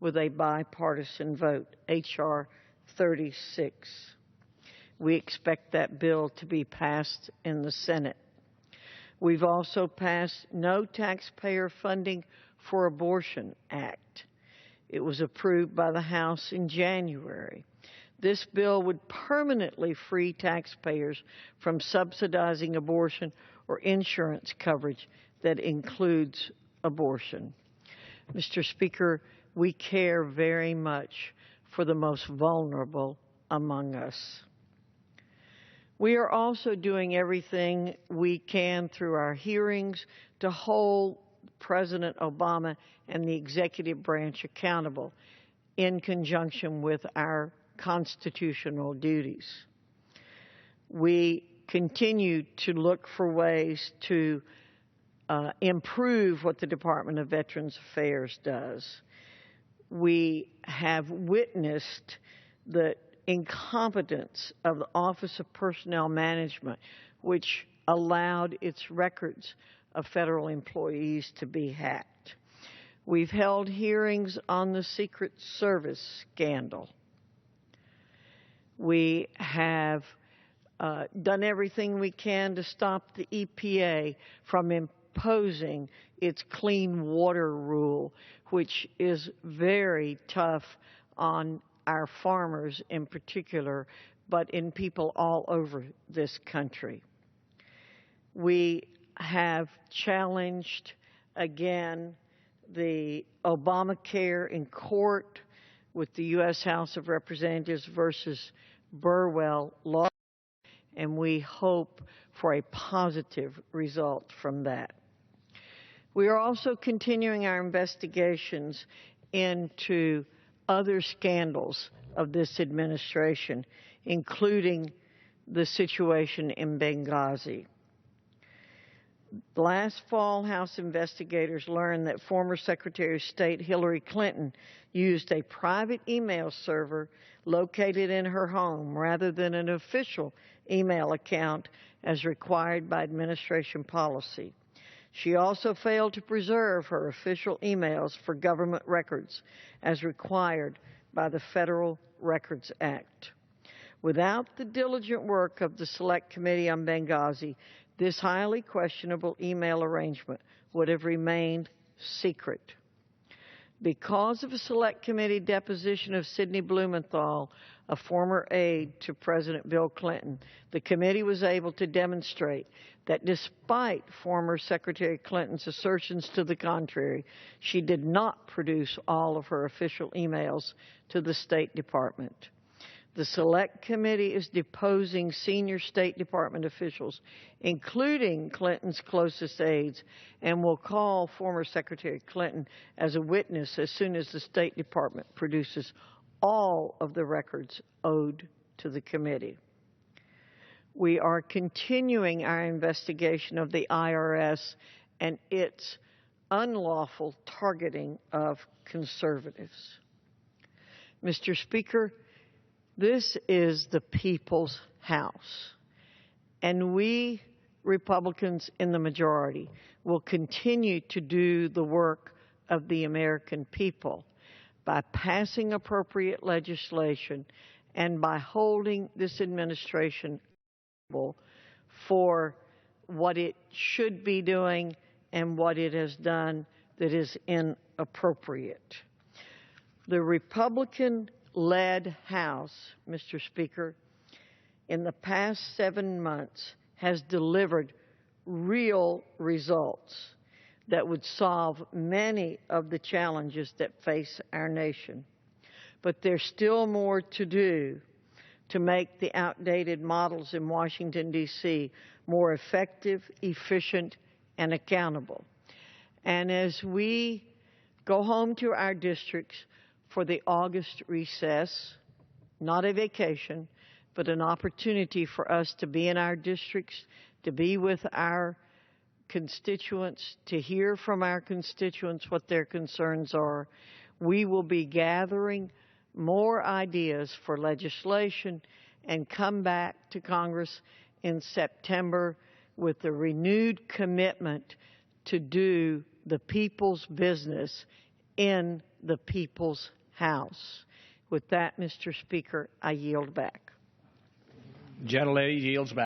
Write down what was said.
with a bipartisan vote, H.R. 36. We expect that bill to be passed in the Senate. We've also passed No Taxpayer Funding for Abortion Act. It was approved by the House in January. This bill would permanently free taxpayers from subsidizing abortion or insurance coverage that includes abortion. Mr. Speaker, we care very much for the most vulnerable among us. We are also doing everything we can through our hearings to hold President Obama and the executive branch accountable in conjunction with our constitutional duties. We continue to look for ways to improve what the Department of Veterans Affairs does. We have witnessed the incompetence of the Office of Personnel Management, which allowed its records of federal employees to be hacked. We've held hearings on the Secret Service scandal. We have done everything we can to stop the EPA from imposing its clean water rule, which is very tough on our farmers in particular, but in people all over this country. We have challenged, again, the Obamacare in court with the U.S. House of Representatives versus Burwell law, and we hope for a positive result from that. We are also continuing our investigations into other scandals of this administration, including the situation in Benghazi. Last fall, House investigators learned that former Secretary of State Hillary Clinton used a private email server located in her home rather than an official email account as required by administration policy. She also failed to preserve her official emails for government records as required by the Federal Records Act. Without the diligent work of the Select Committee on Benghazi, this highly questionable email arrangement would have remained secret. Because of a Select Committee deposition of Sidney Blumenthal, a former aide to President Bill Clinton, the committee was able to demonstrate that despite former Secretary Clinton's assertions to the contrary, she did not produce all of her official emails to the State Department. The Select Committee is deposing senior State Department officials, including Clinton's closest aides, and will call former Secretary Clinton as a witness as soon as the State Department produces all of the records owed to the committee. We are continuing our investigation of the IRS and its unlawful targeting of conservatives. Mr. Speaker, this is the people's house, and we Republicans in the majority will continue to do the work of the American people by passing appropriate legislation and by holding this administration accountable for what it should be doing and what it has done that is inappropriate. The Republican-led House, Mr. Speaker, in the past 7 months has delivered real results that would solve many of the challenges that face our nation. But there's still more to do to make the outdated models in Washington, D.C. more effective, efficient, and accountable. And as we go home to our districts for the August recess, not a vacation, but an opportunity for us to be in our districts, to be with our constituents, to hear from our constituents what their concerns are, we will be gathering more ideas for legislation and come back to Congress in September with a renewed commitment to do the people's business in the people's house. With that, Mr. Speaker, I yield back. Gentlelady yields back.